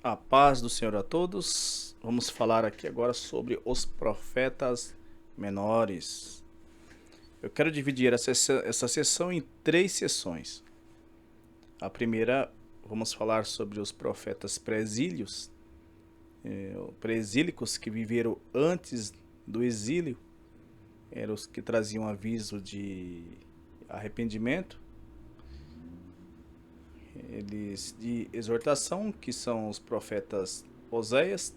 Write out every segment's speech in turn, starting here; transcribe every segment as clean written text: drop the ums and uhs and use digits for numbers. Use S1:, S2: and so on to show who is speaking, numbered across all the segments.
S1: A paz do Senhor a todos. Vamos falar aqui agora sobre os profetas menores. Eu quero dividir essa sessão em 3 sessões. A primeira, vamos falar sobre os profetas presílios, presílicos que viveram antes do exílio, eram os que traziam aviso de arrependimento, eles de exortação, que são os profetas Oséias,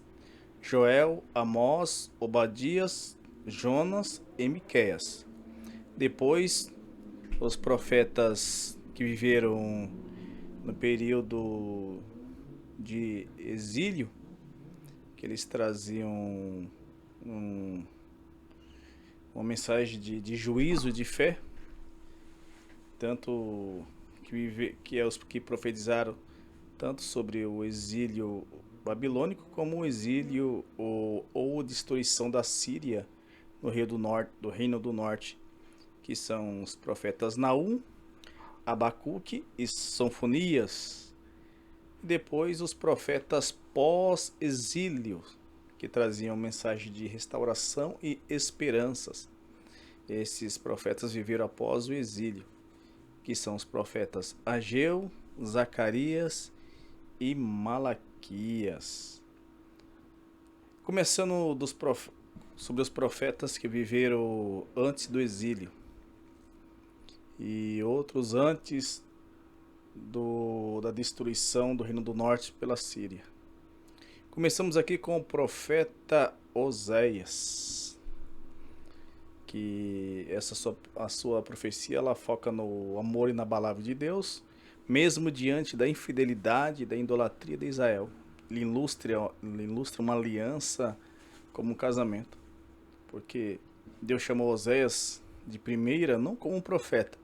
S1: Joel, Amós, Obadias, Jonas e Miqueias. Depois, os profetas que viveram no período de exílio, que eles traziam uma mensagem de juízo e de fé, tanto que é os que profetizaram tanto sobre o exílio babilônico como o exílio ou destruição da Síria no Reino do Norte, que são os profetas Naum, Abacuque e Sofonias. E depois os profetas pós-exílio, que traziam mensagem de restauração e esperanças. Esses profetas viveram após o exílio, que são os profetas Ageu, Zacarias e Malaquias. Começando sobre os profetas que viveram antes do exílio e outros antes da destruição do Reino do Norte pela Síria. Começamos aqui com o profeta Oséias, que a sua profecia ela foca no amor inabalável de Deus, mesmo diante da infidelidade e da idolatria de Israel. Ele ilustra uma aliança como um casamento, porque Deus chamou Oséias de primeira não como um profeta,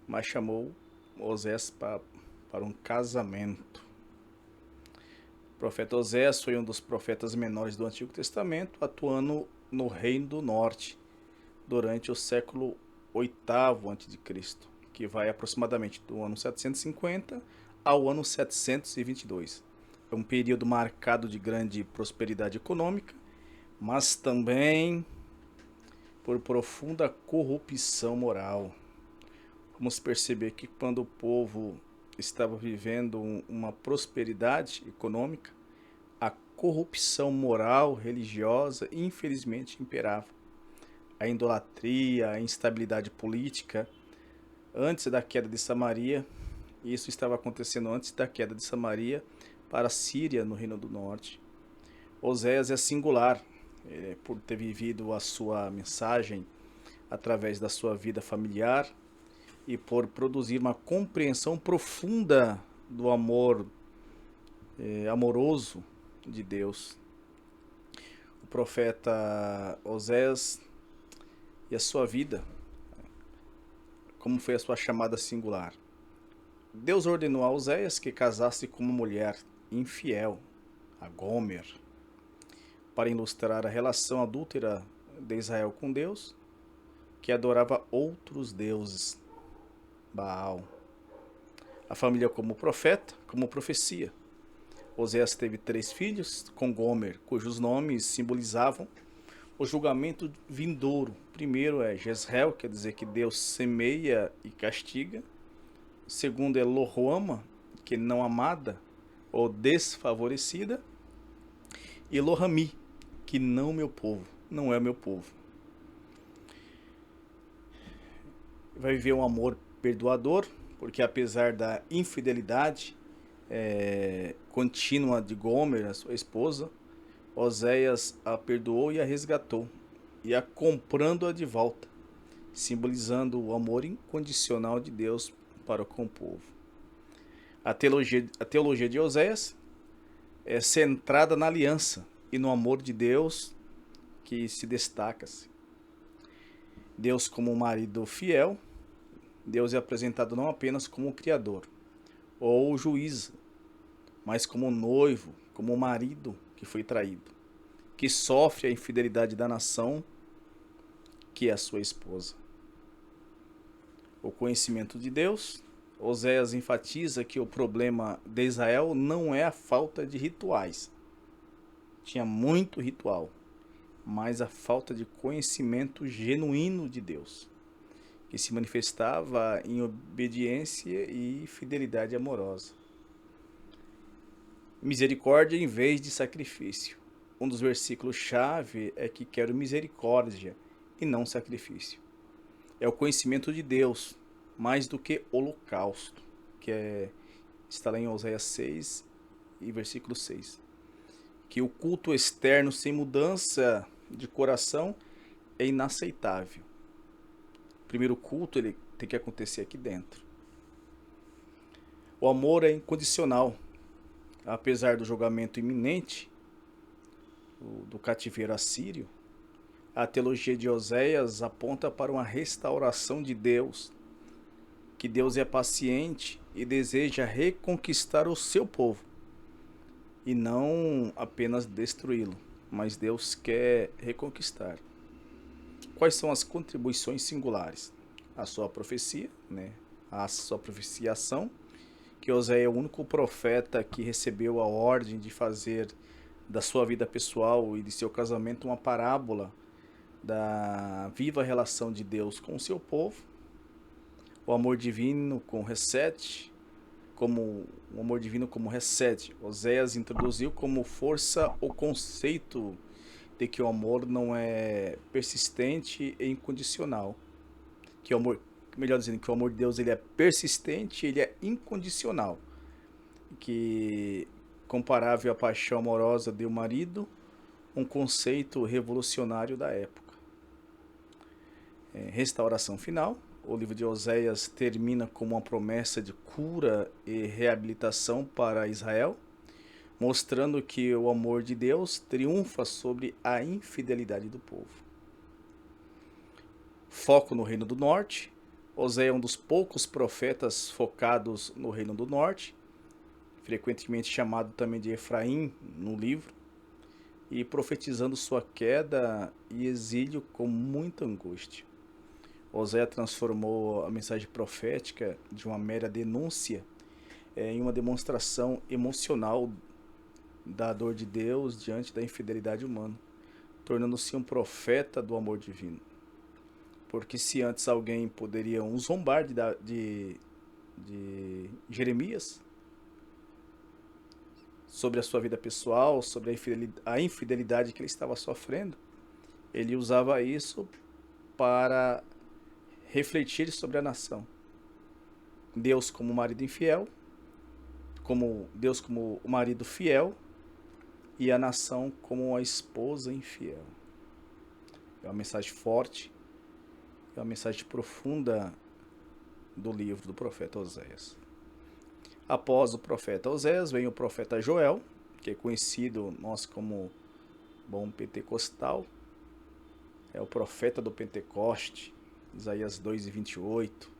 S1: mas chamou Oséias para um casamento. O profeta Oséias foi um dos profetas menores do Antigo Testamento, atuando no Reino do Norte durante o século VIII a.C., que vai aproximadamente do ano 750 ao ano 722. É um período marcado de grande prosperidade econômica, mas também por profunda corrupção moral. Vamos perceber que quando o povo estava vivendo uma prosperidade econômica, a corrupção moral, religiosa, infelizmente imperava. A idolatria, a instabilidade política, antes da queda de Samaria, isso estava acontecendo antes da queda de Samaria para a Síria, no Reino do Norte. Oséias é singular, por ter vivido a sua mensagem através da sua vida familiar e por produzir uma compreensão profunda do amor amoroso de Deus. O profeta Oséias e a sua vida, como foi a sua chamada singular. Deus ordenou a Oséias que casasse com uma mulher infiel, a Gomer, para ilustrar a relação adúltera de Israel com Deus, que adorava outros deuses, Baal. A família como profeta, como profecia. Oséias teve 3 filhos com Gomer, cujos nomes simbolizavam o julgamento vindouro. Primeiro é Jezreel, quer dizer que Deus semeia e castiga. O segundo é Loruama, que não amada ou desfavorecida. E Lohami, que não meu povo, não é meu povo. Vai viver um amor perdoador, porque apesar da infidelidade contínua de Gomer, a sua esposa, Oséias a perdoou e a resgatou, e a comprando-a de volta, simbolizando o amor incondicional de Deus para com o povo. A teologia de Oséias é centrada na aliança e no amor de Deus que se destaca-se. Deus como um marido fiel, Deus é apresentado não apenas como o Criador ou o juiz, mas como o noivo, como o marido que foi traído, que sofre a infidelidade da nação, que é a sua esposa. O conhecimento de Deus, Oséias enfatiza que o problema de Israel não é a falta de rituais. Tinha muito ritual, mas a falta de conhecimento genuíno de Deus, que se manifestava em obediência e fidelidade amorosa. Misericórdia em vez de sacrifício. Um dos versículos-chave é que quero misericórdia e não sacrifício. É o conhecimento de Deus, mais do que holocausto, está lá em Oséias 6 e versículo 6. Que o culto externo sem mudança de coração é inaceitável. O primeiro culto ele tem que acontecer aqui dentro. O amor é incondicional. Apesar do julgamento iminente do cativeiro assírio, a teologia de Oséias aponta para uma restauração de Deus, que Deus é paciente e deseja reconquistar o seu povo, e não apenas destruí-lo, mas Deus quer reconquistar. Quais são as contribuições singulares? A sua profecia, a sua profeciação, que Oséias é o único profeta que recebeu a ordem de fazer da sua vida pessoal e de seu casamento uma parábola da viva relação de Deus com o seu povo. O amor divino com reset, como o amor divino como reset. Oséias introduziu como força o conceito de que o amor não é persistente e incondicional. Que o amor, melhor dizendo, que o amor de Deus ele é persistente, ele é incondicional. Que comparável à paixão amorosa de um marido, um conceito revolucionário da época. Restauração final. O livro de Oséias termina com uma promessa de cura e reabilitação para Israel, mostrando que o amor de Deus triunfa sobre a infidelidade do povo. Foco no Reino do Norte. Oséias é um dos poucos profetas focados no Reino do Norte, frequentemente chamado também de Efraim no livro, e profetizando sua queda e exílio com muita angústia. Oséias transformou a mensagem profética de uma mera denúncia em uma demonstração emocional da dor de Deus diante da infidelidade humana, tornando-se um profeta do amor divino. Porque se antes alguém poderia zombar de Jeremias sobre a sua vida pessoal, sobre a infidelidade que ele estava sofrendo, ele usava isso para refletir sobre a nação. Deus como marido infiel, Deus como o marido fiel e a nação como a esposa infiel. É uma mensagem forte, é uma mensagem profunda do livro do profeta Oséias. Após o profeta Oséias vem o profeta Joel, que é conhecido nós como bom pentecostal, é o profeta do Pentecoste, Isaías 2:28,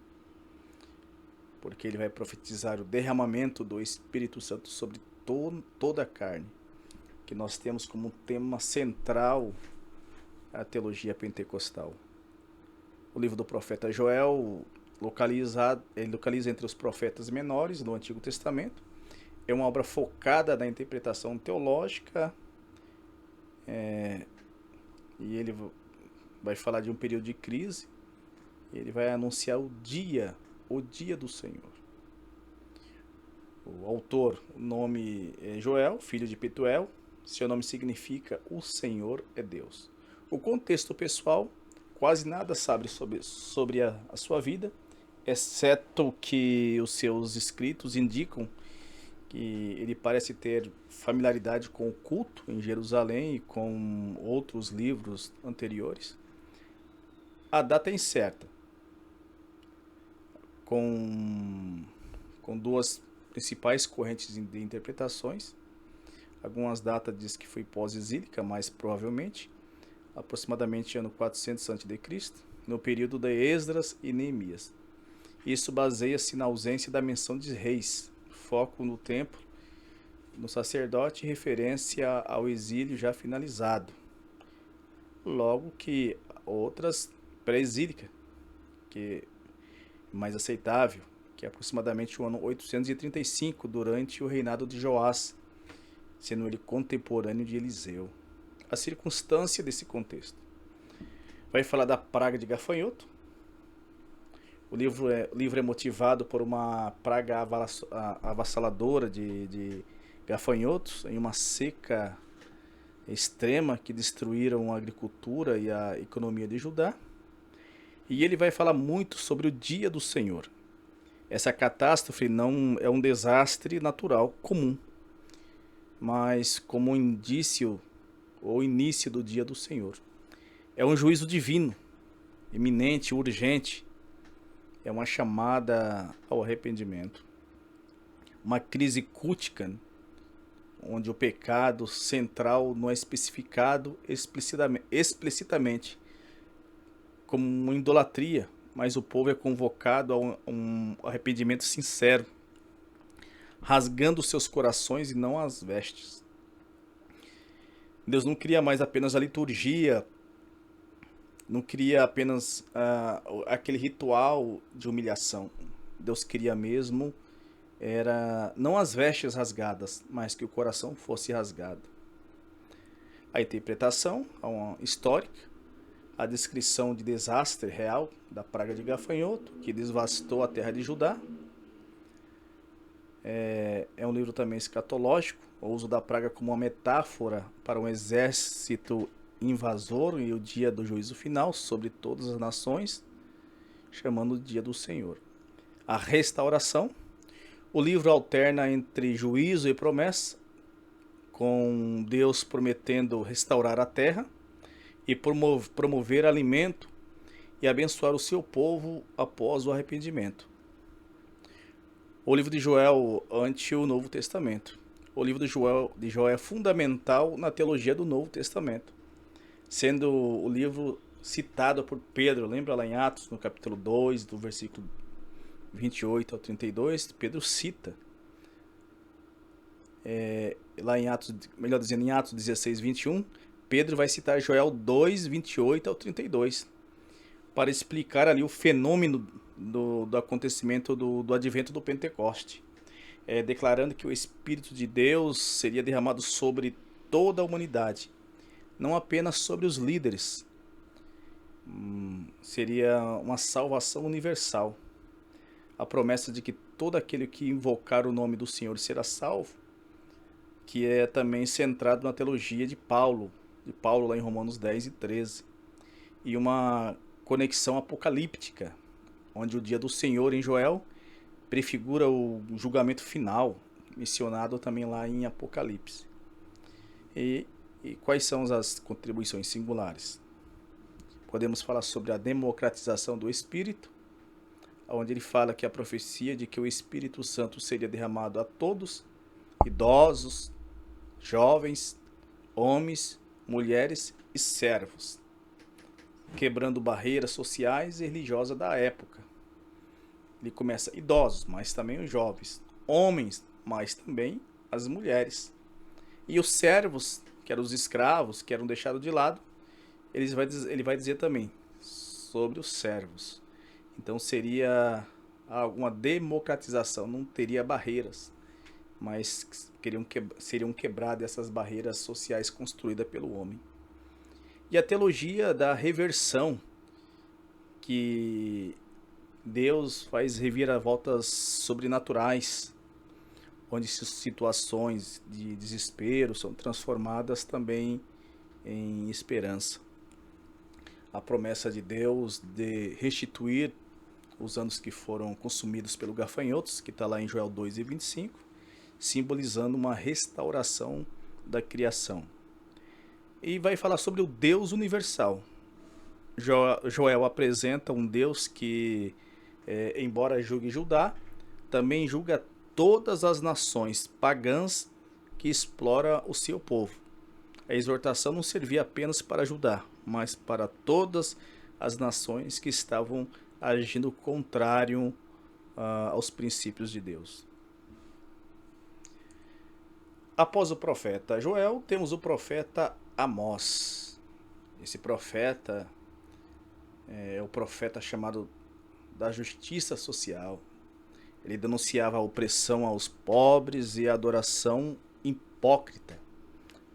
S1: porque ele vai profetizar o derramamento do Espírito Santo sobre toda a carne, que nós temos como tema central a teologia pentecostal. O livro do profeta Joel ele localiza entre os profetas menores do Antigo Testamento. É uma obra focada na interpretação teológica, e ele vai falar de um período de crise. Ele vai anunciar o dia do Senhor. O autor, o nome é Joel, filho de Petuel. Seu nome significa o Senhor é Deus. O contexto pessoal, quase nada sabe sobre a sua vida, exceto que os seus escritos indicam que ele parece ter familiaridade com o culto em Jerusalém e com outros livros anteriores. A data é incerta, com duas principais correntes de interpretações. Algumas datas dizem que foi pós-exílica, mas provavelmente, aproximadamente ano 400 a.C., no período de Esdras e Neemias. Isso baseia-se na ausência da menção de reis, foco no templo, no sacerdote e referência ao exílio já finalizado. Logo que outras pré-exílica, que é mais aceitável, que é aproximadamente o ano 835, durante o reinado de Joás, sendo ele contemporâneo de Eliseu. A circunstância desse contexto. Vai falar da praga de gafanhoto. O livro é motivado por uma praga avassaladora de gafanhotos em uma seca extrema que destruíram a agricultura e a economia de Judá. E ele vai falar muito sobre o dia do Senhor. Essa catástrofe não é um desastre natural comum, mas como um indício ou início do dia do Senhor. É um juízo divino, iminente, urgente. É uma chamada ao arrependimento. Uma crise cultica, onde o pecado central não é especificado explicitamente como uma idolatria, mas o povo é convocado a um arrependimento sincero, rasgando seus corações e não as vestes. Deus não cria mais apenas a liturgia, não cria apenas aquele ritual de humilhação. Deus queria mesmo não as vestes rasgadas, mas que o coração fosse rasgado. A interpretação histórica, a descrição de desastre real da praga de gafanhoto, que devastou a terra de Judá. É um livro também escatológico, o uso da praga como uma metáfora para um exército invasor e o dia do juízo final sobre todas as nações, chamando o dia do Senhor. A restauração. O livro alterna entre juízo e promessa, com Deus prometendo restaurar a terra e promover alimento e abençoar o seu povo após o arrependimento. O livro de Joel ante o Novo Testamento. O livro de Joel é fundamental na teologia do Novo Testamento, sendo o livro citado por Pedro. Lembra lá em Atos, no capítulo 2, do versículo 28 ao 32, Pedro cita, lá em Atos, melhor dizendo, em Atos 16, 21, Pedro vai citar Joel 2, 28 ao 32, para explicar ali o fenômeno do acontecimento do advento do Pentecoste, declarando que o Espírito de Deus seria derramado sobre toda a humanidade, não apenas sobre os líderes. Seria uma salvação universal. A promessa de que todo aquele que invocar o nome do Senhor será salvo, que é também centrado na teologia de Paulo lá em Romanos 10 e 13. E uma conexão apocalíptica, onde o dia do Senhor em Joel prefigura o julgamento final, mencionado também lá em Apocalipse. E quais são as contribuições singulares? Podemos falar sobre a democratização do Espírito, onde ele fala que a profecia de que o Espírito Santo seria derramado a todos, idosos, jovens, homens, mulheres e servos, quebrando barreiras sociais e religiosas da época. Ele começa idosos, mas também os jovens, homens, mas também as mulheres. E os servos, que eram os escravos, que eram deixados de lado, ele vai dizer também sobre os servos. Então seria alguma democratização, não teria barreiras, mas seriam quebradas essas barreiras sociais construídas pelo homem. E a teologia da reversão, que Deus faz reviravoltas sobrenaturais, onde situações de desespero são transformadas também em esperança. A promessa de Deus de restituir os anos que foram consumidos pelos gafanhotos, que está lá em Joel 2 e 25, simbolizando uma restauração da criação. E vai falar sobre o Deus universal. Joel apresenta um Deus que, embora julgue Judá, também julga todas as nações pagãs que explora o seu povo. A exortação não servia apenas para Judá, mas para todas as nações que estavam agindo contrário aos princípios de Deus. Após o profeta Joel, temos o profeta Amós. Esse profeta é o profeta chamado da justiça social. Ele denunciava a opressão aos pobres e a adoração hipócrita,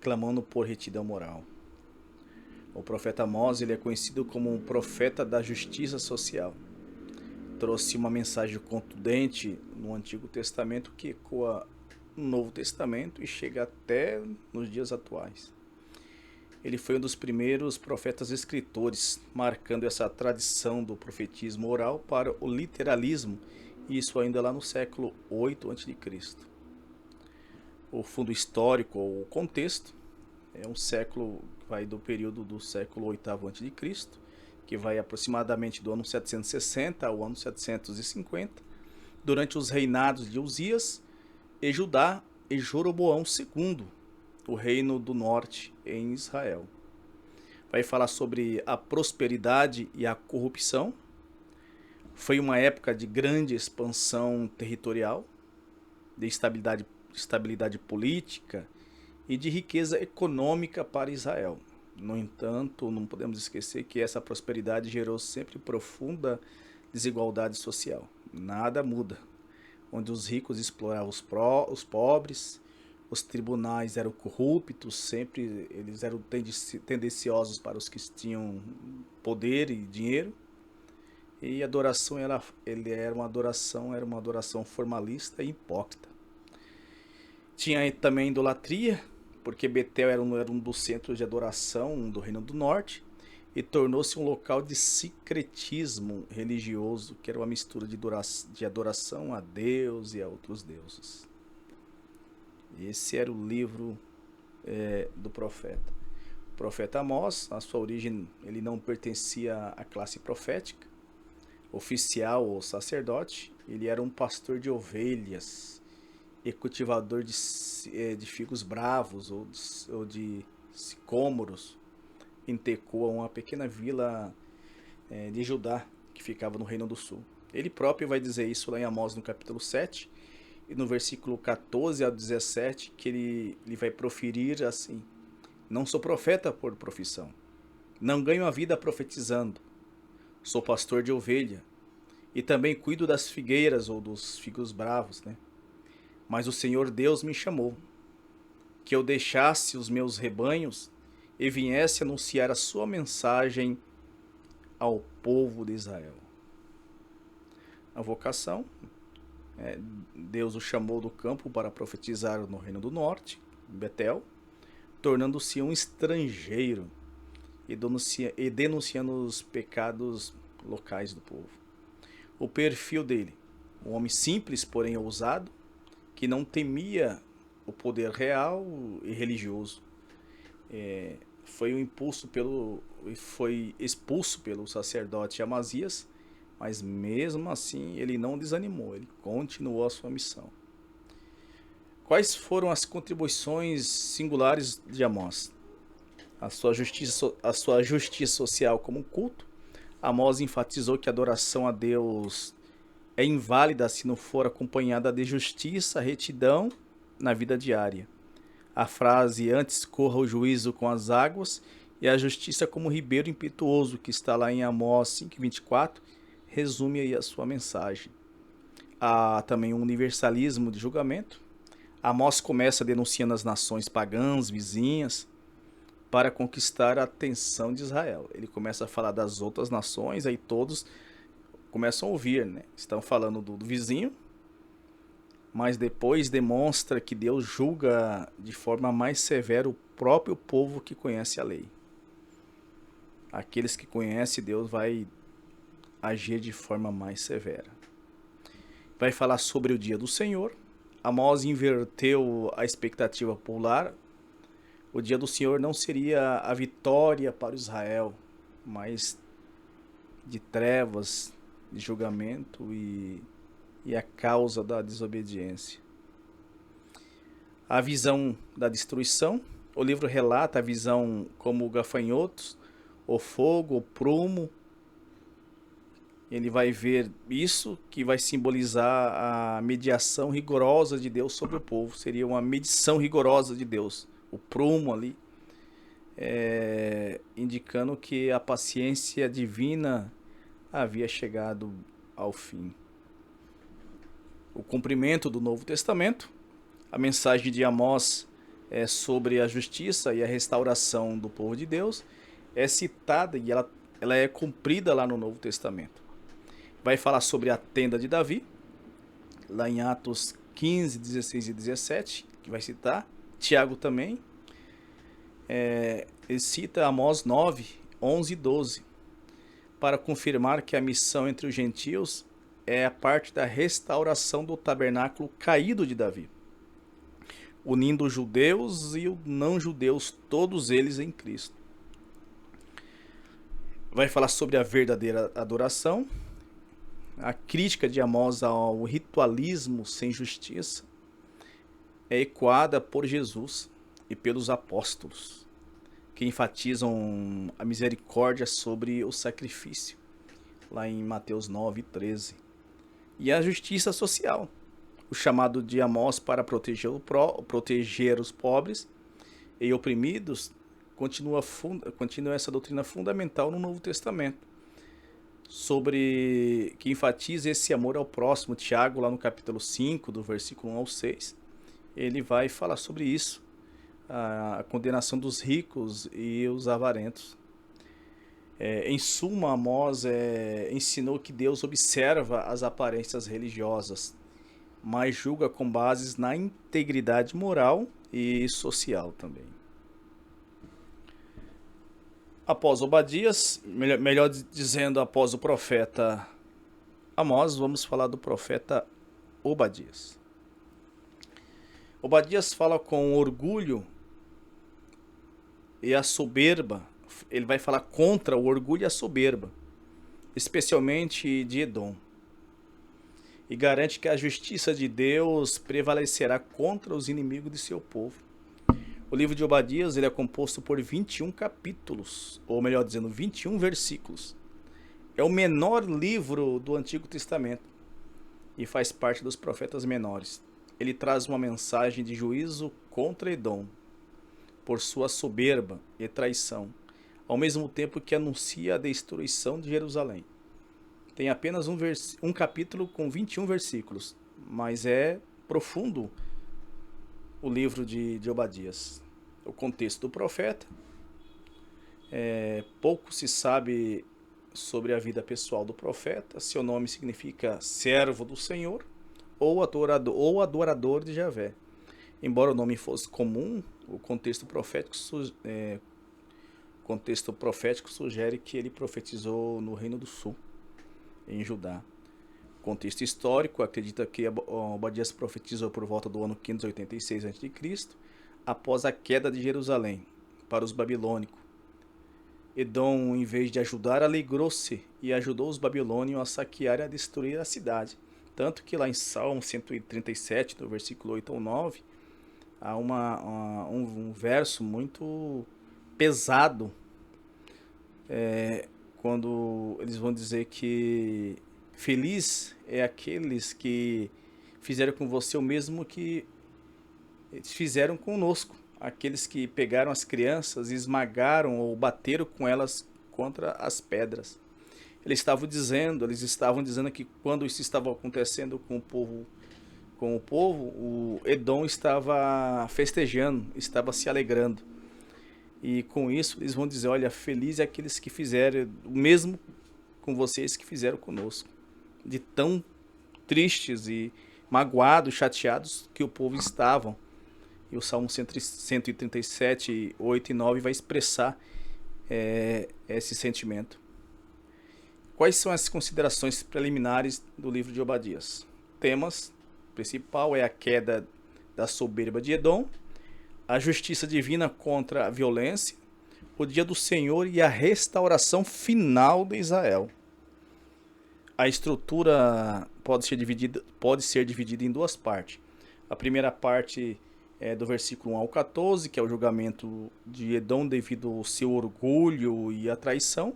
S1: clamando por retidão moral. O profeta Amós, ele é conhecido como um profeta da justiça social. Trouxe uma mensagem contundente no Antigo Testamento que ecoa no Novo Testamento e chega até nos dias atuais. Ele foi um dos primeiros profetas escritores, marcando essa tradição do profetismo oral para o literalismo, e isso ainda lá no século 8 a.C. O fundo histórico ou o contexto é um século, vai do período do século 8º a.C., que vai aproximadamente do ano 760 ao ano 750, durante os reinados de Uzias e Judá e Jeroboão II, o reino do norte em Israel. Vai falar sobre a prosperidade e a corrupção. Foi uma época de grande expansão territorial, de estabilidade política e de riqueza econômica para Israel. No entanto, não podemos esquecer que essa prosperidade gerou sempre profunda desigualdade social. Nada muda. Onde os ricos exploravam os pobres, os tribunais eram corruptos, sempre eles eram tendenciosos para os que tinham poder e dinheiro. E a adoração era uma adoração formalista e hipócrita. Tinha também idolatria, porque Betel era um dos centros de adoração do Reino do Norte e tornou-se um local de sincretismo religioso, que era uma mistura de adoração a Deus e a outros deuses. Esse era o livro do profeta. O profeta Amós, na sua origem, ele não pertencia à classe profética, oficial ou sacerdote. Ele era um pastor de ovelhas e cultivador de figos bravos ou de sicômoros em Tecoa, uma pequena vila de Judá que ficava no Reino do Sul. Ele próprio vai dizer isso lá em Amós no capítulo 7 e no versículo 14 ao 17, que ele vai proferir assim: não sou profeta por profissão, não ganho a vida profetizando, sou pastor de ovelha e também cuido das figueiras ou dos figos bravos, né? Mas o Senhor Deus me chamou, que eu deixasse os meus rebanhos e viesse anunciar a sua mensagem ao povo de Israel. A vocação, Deus o chamou do campo para profetizar no Reino do Norte, em Betel, tornando-se um estrangeiro e denunciando os pecados locais do povo. O perfil dele, um homem simples, porém ousado, que não temia o poder real e religioso. Foi expulso pelo sacerdote Amazias, mas mesmo assim ele não desanimou, ele continuou a sua missão. Quais foram as contribuições singulares de Amós? A sua justiça social como culto. Amós enfatizou que a adoração a Deus é inválida se não for acompanhada de justiça, retidão na vida diária. A frase "antes corra o juízo com as águas e a justiça como ribeiro impetuoso", que está lá em Amós 5:24, resume aí a sua mensagem. Há também um universalismo de julgamento. Amós começa denunciando as nações pagãs, vizinhas, para conquistar a atenção de Israel. Ele começa a falar das outras nações, aí todos começam a ouvir, né? Estão falando do vizinho, mas depois demonstra que Deus julga de forma mais severa o próprio povo que conhece a lei. Aqueles que conhecem Deus vai agir de forma mais severa. Vai falar sobre o dia do Senhor. Amós inverteu a expectativa popular. O dia do Senhor não seria a vitória para Israel, mas de trevas, de julgamento e a causa da desobediência. A visão da destruição. O livro relata a visão como gafanhotos, o fogo, o prumo. Ele vai ver isso, que vai simbolizar a mediação rigorosa de Deus sobre o povo. Seria uma medição rigorosa de Deus. O prumo ali, indicando que a paciência divina havia chegado ao fim. o cumprimento do Novo Testamento. A mensagem de Amós é sobre a justiça e a restauração do povo de Deus. É citada e ela é cumprida lá no Novo Testamento. Vai falar sobre a tenda de Davi, lá em Atos 15, 16 e 17, que vai citar. Tiago também. Ele cita Amós 9, 11 e 12, para confirmar que a missão entre os gentios é a parte da restauração do tabernáculo caído de Davi, unindo os judeus e os não-judeus, todos eles em Cristo. Vai falar sobre a verdadeira adoração, a crítica de Amós ao ritualismo sem justiça é ecoada por Jesus e pelos apóstolos, que enfatizam a misericórdia sobre o sacrifício, lá em Mateus 9, 13. E a justiça social, o chamado de Amós para proteger os pobres e oprimidos, continua essa doutrina fundamental no Novo Testamento, que enfatiza esse amor ao próximo. Tiago, lá no capítulo 5, do versículo 1 ao 6, ele vai falar sobre isso, a condenação dos ricos e os avarentos. Em suma, Amós ensinou que Deus observa as aparências religiosas, mas julga com bases na integridade moral e social também. Após Obadias, melhor dizendo, após o profeta Amós, vamos falar do profeta Obadias. Obadias fala com orgulho e a soberba. Ele vai falar contra o orgulho e a soberba, especialmente de Edom, e garante que a justiça de Deus prevalecerá contra os inimigos de seu povo. O livro de Obadias ele é composto por 21 capítulos, ou melhor dizendo, 21 versículos. É o menor livro do Antigo Testamento e faz parte dos profetas menores. Ele traz uma mensagem de juízo contra Edom por sua soberba e traição, ao mesmo tempo que anuncia a destruição de Jerusalém. Tem apenas um capítulo com 21 versículos, mas é profundo o livro de Obadias. O contexto do profeta. Pouco se sabe sobre a vida pessoal do profeta. Seu nome significa servo do Senhor ou adorador de Javé. Embora o nome fosse comum, o contexto profético sugere que ele profetizou no Reino do Sul, em Judá. Contexto histórico, acredita que Obadias profetizou por volta do ano 586 a.C., após a queda de Jerusalém para os babilônicos. Edom, em vez de ajudar, alegrou-se e ajudou os babilônios a saquear e a destruir a cidade. Tanto que lá em Salmo 137, no versículo 8 ao 9, há um verso muito pesado, quando eles vão dizer que feliz é aqueles que fizeram com você o mesmo que eles fizeram conosco. Aqueles que pegaram as crianças e esmagaram ou bateram com elas contra as pedras. Eles estavam dizendo que quando isso estava acontecendo com o povo, o Edom estava festejando, estava se alegrando. E com isso eles vão dizer, olha, feliz é aqueles que fizeram o mesmo com vocês que fizeram conosco. De tão tristes e magoados, chateados que o povo estavam. E o Salmo 137, 8 e 9 vai expressar esse sentimento. Quais são as considerações preliminares do livro de Obadias? Temas principal é a queda da soberba de Edom, a justiça divina contra a violência, o dia do Senhor e a restauração final de Israel. A estrutura pode ser dividida em duas partes. A primeira parte é do versículo 1 ao 14, que é o julgamento de Edom devido ao seu orgulho e à traição.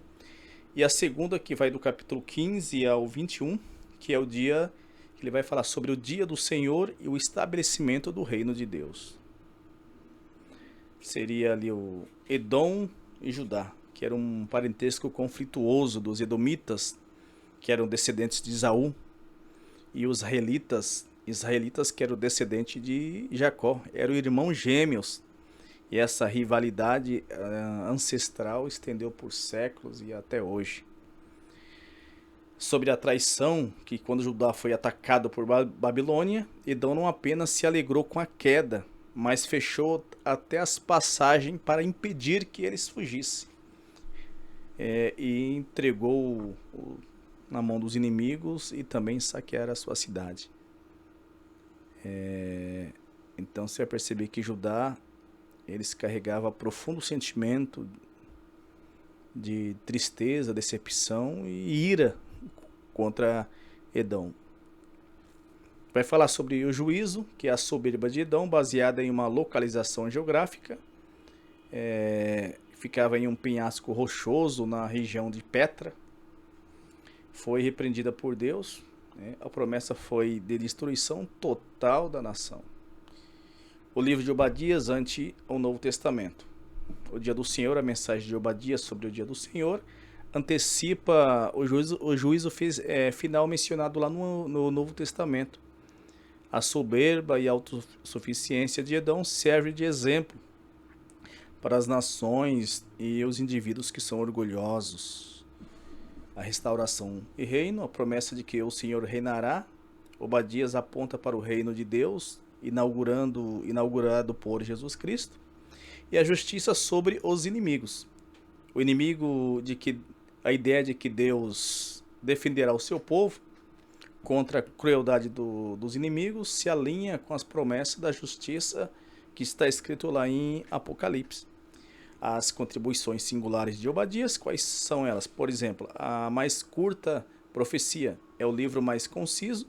S1: E a segunda, que vai do capítulo 15 ao 21, que é o dia que ele vai falar sobre o dia do Senhor e o estabelecimento do reino de Deus. Seria ali o Edom e Judá, que era um parentesco conflituoso dos edomitas, que eram descendentes de Esaú, e os israelitas que eram descendente de Jacó, eram irmãos gêmeos. E essa rivalidade ancestral estendeu por séculos e até hoje. Sobre a traição, que quando Judá foi atacado por Babilônia, Edom não apenas se alegrou com a queda, mas fechou até as passagens para impedir que eles fugissem. E entregou na mão dos inimigos e também saquearam a sua cidade. Então você vai perceber que Judá, eles carregavam profundo sentimento de tristeza, decepção e ira contra Edom. Vai falar sobre o juízo, que é a soberba de Edom, baseada em uma localização geográfica. Ficava em um penhasco rochoso na região de Petra. Foi repreendida por Deus. A promessa foi de destruição total da nação. O livro de Obadias ante o Novo Testamento. O dia do Senhor, a mensagem de Obadias sobre o dia do Senhor, antecipa o juízo final mencionado lá no Novo Testamento. A soberba e autossuficiência de Edom serve de exemplo para as nações e os indivíduos que são orgulhosos. A restauração e reino, a promessa de que o Senhor reinará. Obadias aponta para o reino de Deus, inaugurado por Jesus Cristo. E a justiça sobre os inimigos. O inimigo a ideia de que Deus defenderá o seu povo contra a crueldade dos inimigos se alinha com as promessas da justiça que está escrito lá em Apocalipse. As contribuições singulares de Obadias, quais são elas? Por exemplo, a mais curta profecia é o livro mais conciso,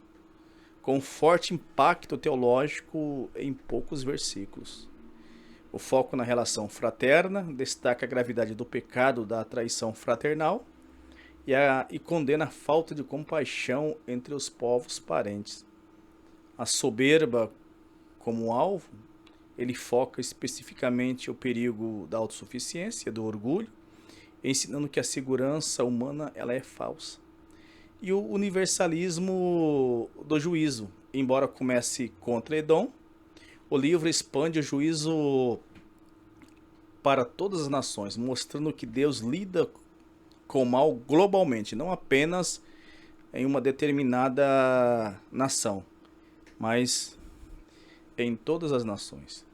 S1: com forte impacto teológico em poucos versículos. O foco na relação fraterna destaca a gravidade do pecado da traição fraternal e condena a falta de compaixão entre os povos parentes. A soberba como alvo, ele foca especificamente o perigo da autossuficiência, do orgulho, ensinando que a segurança humana ela é falsa. E o universalismo do juízo, embora comece contra Edom, o livro expande o juízo para todas as nações, mostrando que Deus lida com o mal globalmente, não apenas em uma determinada nação, mas em todas as nações.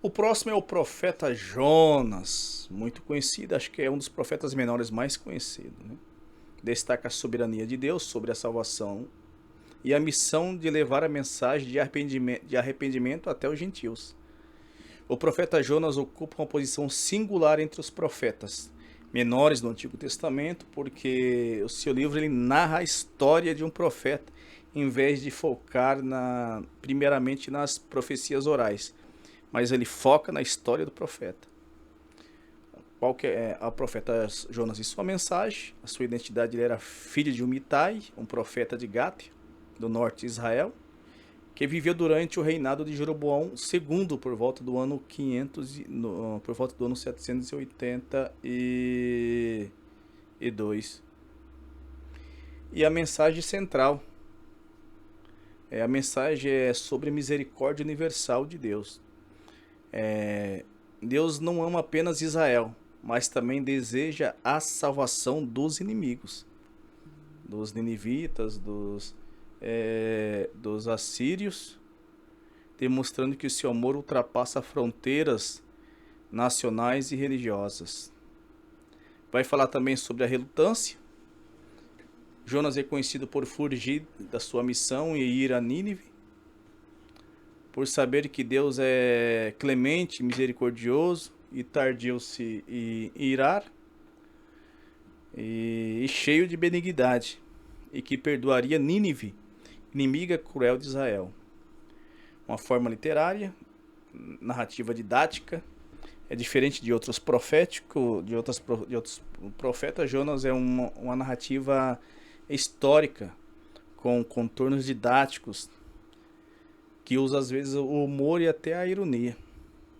S1: O próximo é o profeta Jonas, muito conhecido, acho que é um dos profetas menores mais conhecidos, né? Destaca a soberania de Deus sobre a salvação e a missão de levar a mensagem de arrependimento até os gentios. O profeta Jonas ocupa uma posição singular entre os profetas menores do Antigo Testamento, porque o seu livro ele narra a história de um profeta, em vez de focar primeiramente nas profecias orais, mas ele foca na história do profeta. Qual que é o profeta Jonas e sua mensagem? A sua identidade, ele era filho de Umitai, um profeta de Gate, do norte de Israel, que viveu durante o reinado de Jeroboão II, por volta do ano 782. E a mensagem central, a mensagem é sobre a misericórdia universal de Deus. Deus não ama apenas Israel, mas também deseja a salvação dos inimigos, dos ninivitas, dos assírios, demonstrando que o seu amor ultrapassa fronteiras nacionais e religiosas. Vai falar também sobre a relutância. Jonas é conhecido por fugir da sua missão e ir a Nínive, por saber que Deus é clemente, misericordioso e tardio se irar, e cheio de benignidade, e que perdoaria Nínive, inimiga cruel de Israel. Uma forma literária, narrativa didática, é diferente de outros proféticos, de outros profetas. Jonas é uma narrativa histórica, com contornos didáticos, que usa às vezes o humor e até a ironia.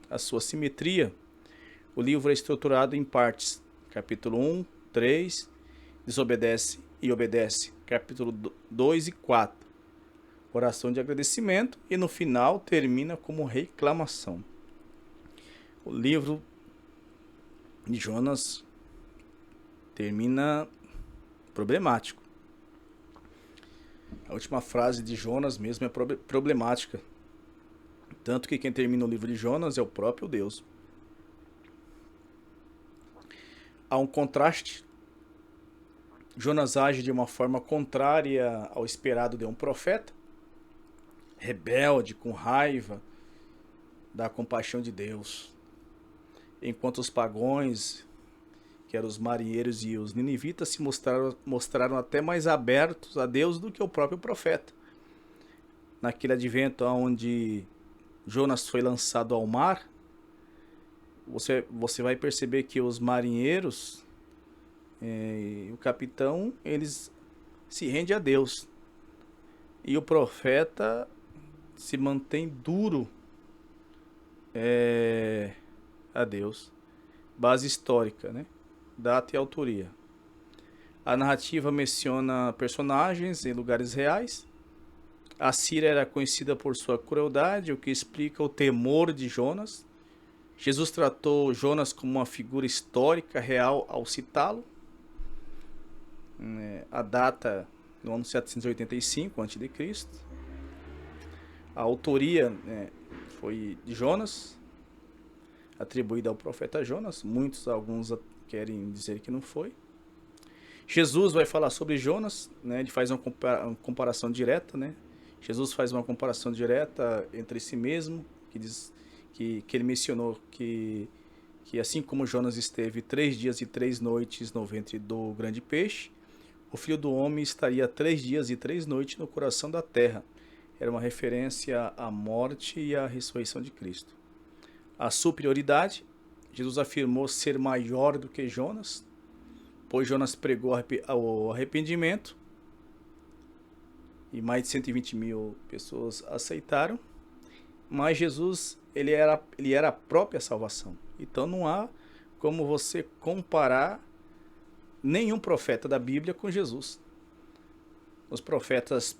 S1: A sua simetria, o livro é estruturado em partes. Capítulo 1, 3, desobedece e obedece. Capítulo 2 e 4. Oração de agradecimento e no final termina como reclamação. O livro de Jonas termina problemático. A última frase de Jonas mesmo é problemática. Tanto que quem termina o livro de Jonas é o próprio Deus. Há um contraste. Jonas age de uma forma contrária ao esperado de um profeta, rebelde, com raiva da compaixão de Deus. Enquanto os pagões, que eram os marinheiros e os ninivitas, se mostraram até mais abertos a Deus do que o próprio profeta. Naquele advento onde Jonas foi lançado ao mar, você vai perceber que os marinheiros e o capitão, eles se rendem a Deus. E o profeta se mantém duro a Deus. Base histórica, né? Data e autoria. A narrativa menciona personagens em lugares reais. A Síria era conhecida por sua crueldade, o que explica o temor de Jonas. Jesus tratou Jonas como uma figura histórica real ao citá-lo. A data no ano 785 a.C. A autoria foi de Jonas, atribuída ao profeta Jonas. Alguns querem dizer que não foi. Jesus vai falar sobre Jonas, né? Ele faz uma comparação direta, né? Jesus faz uma comparação direta entre si mesmo, que diz que ele mencionou que assim como Jonas esteve 3 dias e 3 noites no ventre do grande peixe, o Filho do Homem estaria 3 dias e 3 noites no coração da terra. Era uma referência à morte e à ressurreição de Cristo. A superioridade, Jesus afirmou ser maior do que Jonas, pois Jonas pregou o arrependimento e mais de 120 mil pessoas aceitaram, mas Jesus ele era a própria salvação. Então não há como você comparar nenhum profeta da Bíblia com Jesus. Os profetas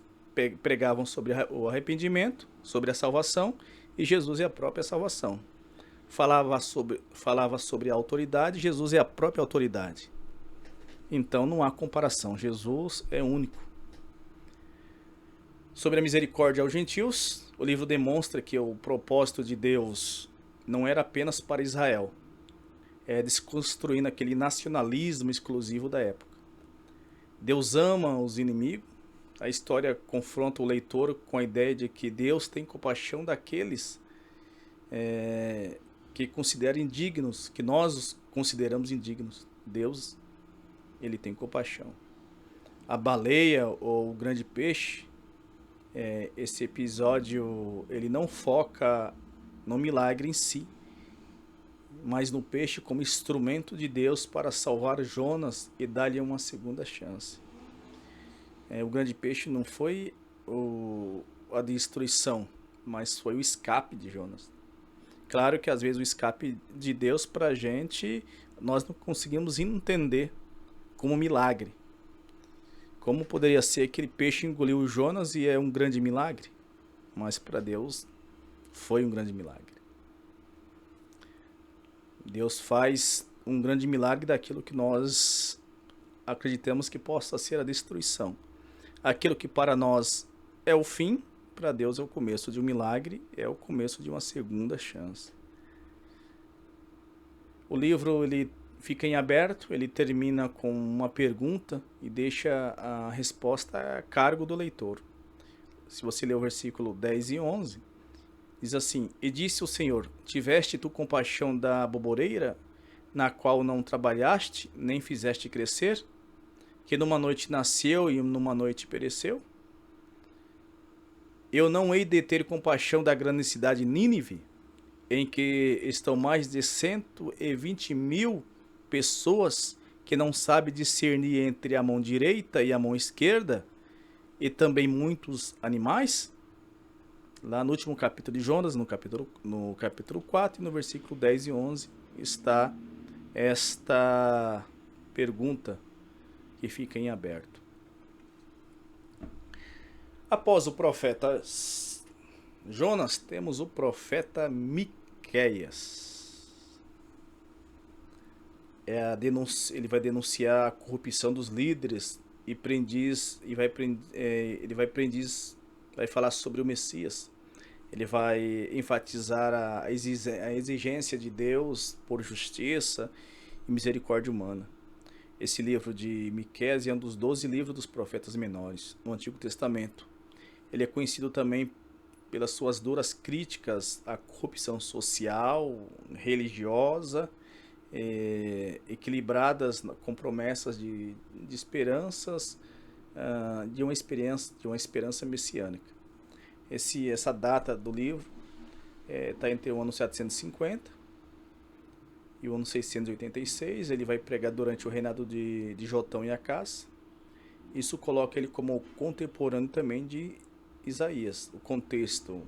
S1: pregavam sobre o arrependimento, sobre a salvação, e Jesus é a própria salvação. Falava sobre a autoridade, Jesus é a própria autoridade. Então não há comparação, Jesus é único. Sobre a misericórdia aos gentios, o livro demonstra que o propósito de Deus não era apenas para Israel, desconstruindo aquele nacionalismo exclusivo da época. Deus ama os inimigos. A história confronta o leitor com a ideia de que Deus tem compaixão daqueles que consideram indignos, que nós os consideramos indignos. Deus, ele tem compaixão. A baleia ou o grande peixe, esse episódio ele não foca no milagre em si, mas no peixe como instrumento de Deus para salvar Jonas e dar-lhe uma segunda chance. O grande peixe não foi a destruição, mas foi o escape de Jonas. Claro que às vezes o escape de Deus para a gente, nós não conseguimos entender como milagre. Como poderia ser aquele peixe engoliu o Jonas e é um grande milagre? Mas para Deus foi um grande milagre. Deus faz um grande milagre daquilo que nós acreditamos que possa ser a destruição. Aquilo que para nós é o fim, para Deus é o começo de um milagre, é o começo de uma segunda chance. O livro ele fica em aberto, ele termina com uma pergunta e deixa a resposta a cargo do leitor. Se você ler o versículo 10 e 11, diz assim: E disse o Senhor, tiveste tu compaixão da boboreira, na qual não trabalhaste, nem fizeste crescer, que numa noite nasceu e numa noite pereceu? Eu não hei de ter compaixão da grande cidade Nínive, em que estão mais de 120 mil pessoas que não sabem discernir entre a mão direita e a mão esquerda, e também muitos animais? Lá no último capítulo de Jonas, no capítulo 4, e no versículo 10 e 11, está esta pergunta que fica em aberto. Após o profeta Jonas, temos o profeta Miqueias. Ele vai denunciar a corrupção dos líderes e vai falar sobre o Messias. Ele vai enfatizar a exigência de Deus por justiça e misericórdia humana. Esse livro de Miqueias é um dos 12 livros dos profetas menores no Antigo Testamento. Ele é conhecido também pelas suas duras críticas à corrupção social, religiosa, equilibradas com promessas de esperanças, de uma esperança messiânica. Essa data do livro está entre o ano 750 e o ano 686. Ele vai pregar durante o reinado de Jotão e Acás. Isso coloca ele como contemporâneo também de Isaías. O contexto: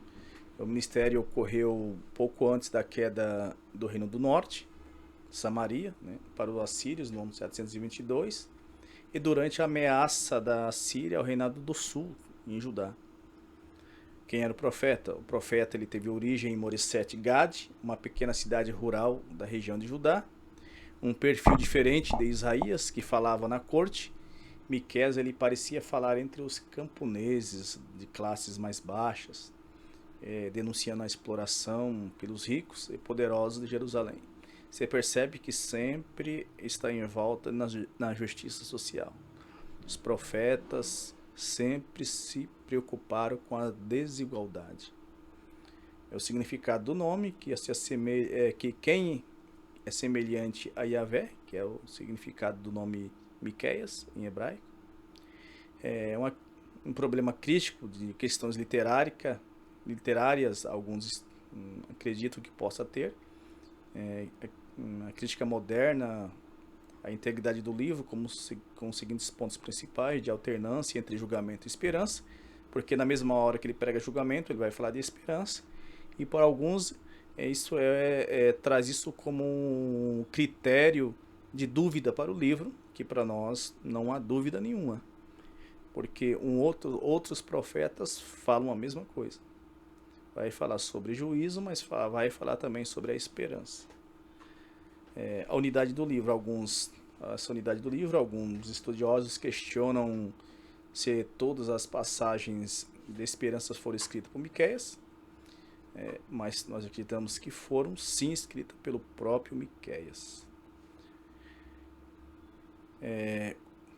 S1: o ministério ocorreu pouco antes da queda do Reino do Norte, Samaria, né, para os assírios no ano 722, e durante a ameaça da Síria ao reinado do Sul, em Judá. Quem era o profeta? O profeta ele teve origem em Moresete Gade, uma pequena cidade rural da região de Judá. Um perfil diferente de Isaías, que falava na corte. Miqueias ele parecia falar entre os camponeses de classes mais baixas, denunciando a exploração pelos ricos e poderosos de Jerusalém. Você percebe que sempre está em volta na justiça social. Os profetas sempre se preocuparam com a desigualdade. É o significado do nome, que quem é semelhante a Yahvé, que é o significado do nome Miqueias, em hebraico. É um problema crítico de questões literárias, alguns acreditam que possa ter. A crítica moderna, a integridade do livro, com os seguintes pontos principais: de alternância entre julgamento e esperança, porque na mesma hora que ele prega julgamento, ele vai falar de esperança, e para alguns traz isso como um critério de dúvida para o livro, que para nós não há dúvida nenhuma, porque outros profetas falam a mesma coisa. Vai falar sobre juízo, mas vai falar também sobre a esperança. A unidade do livro, alguns estudiosos questionam se todas as passagens de esperança foram escritas por Miqueias, mas nós acreditamos que foram sim escritas pelo próprio Miqueias.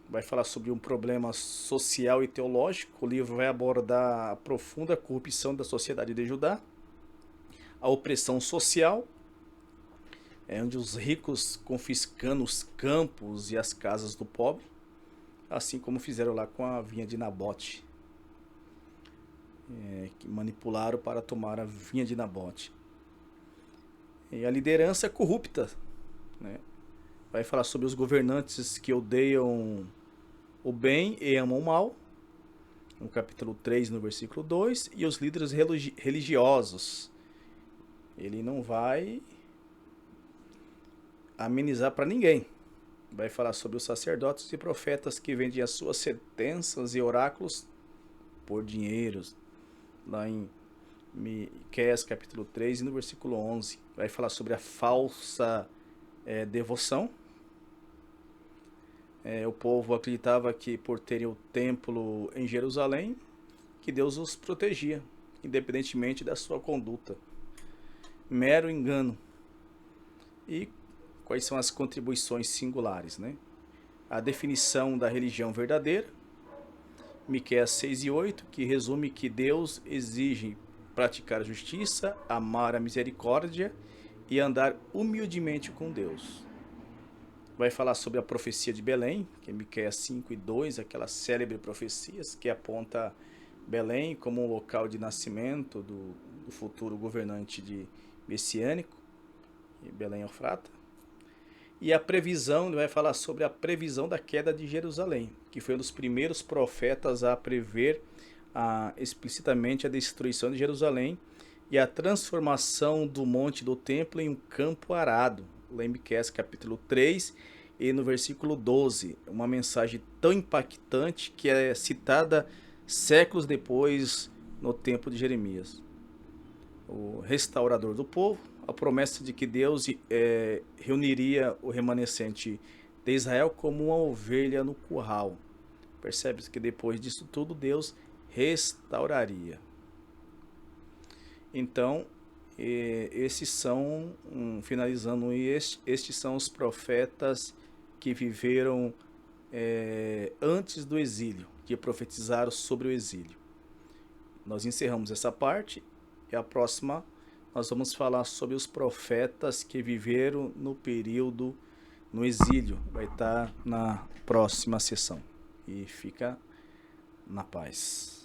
S1: Vai falar sobre um problema social e teológico. O livro vai abordar a profunda corrupção da sociedade de Judá, a opressão social, onde os ricos confiscando os campos e as casas do pobre, assim como fizeram lá com a vinha de Nabote, que manipularam para tomar a vinha de Nabote. E a liderança corrupta, né? Vai falar sobre os governantes que odeiam o bem e amam o mal, no capítulo 3, no versículo 2, e os líderes religiosos. Ele não vai amenizar para ninguém. Vai falar sobre os sacerdotes e profetas que vendem as suas sentenças e oráculos por dinheiros, lá em Miqueias capítulo 3 e no versículo 11. Vai falar sobre a falsa devoção. O povo acreditava que por terem o templo em Jerusalém, que Deus os protegia, independentemente da sua conduta. Mero engano. E quais são as contribuições singulares, né? A definição da religião verdadeira, Miqueias 6 e 8, que resume que Deus exige praticar a justiça, amar a misericórdia e andar humildemente com Deus. Vai falar sobre a profecia de Belém, que é Miqueias 5 e 2, aquelas célebres profecias que aponta Belém como um local de nascimento do futuro governante messiânico, Belém Efrata. E a previsão, ele vai falar sobre a previsão da queda de Jerusalém, que foi um dos primeiros profetas a prever explicitamente a destruição de Jerusalém e a transformação do monte do templo em um campo arado. Lá em Miqueias capítulo 3 e no versículo 12, uma mensagem tão impactante que é citada séculos depois, no tempo de Jeremias. O restaurador do povo, a promessa de que Deus reuniria o remanescente de Israel como uma ovelha no curral. Percebe-se que depois disso tudo Deus restauraria. Então, esses são, finalizando, estes são os profetas que viveram antes do exílio, que profetizaram sobre o exílio. Nós encerramos essa parte e a próxima nós vamos falar sobre os profetas que viveram no período no exílio. Vai estar na próxima sessão. E fica na paz.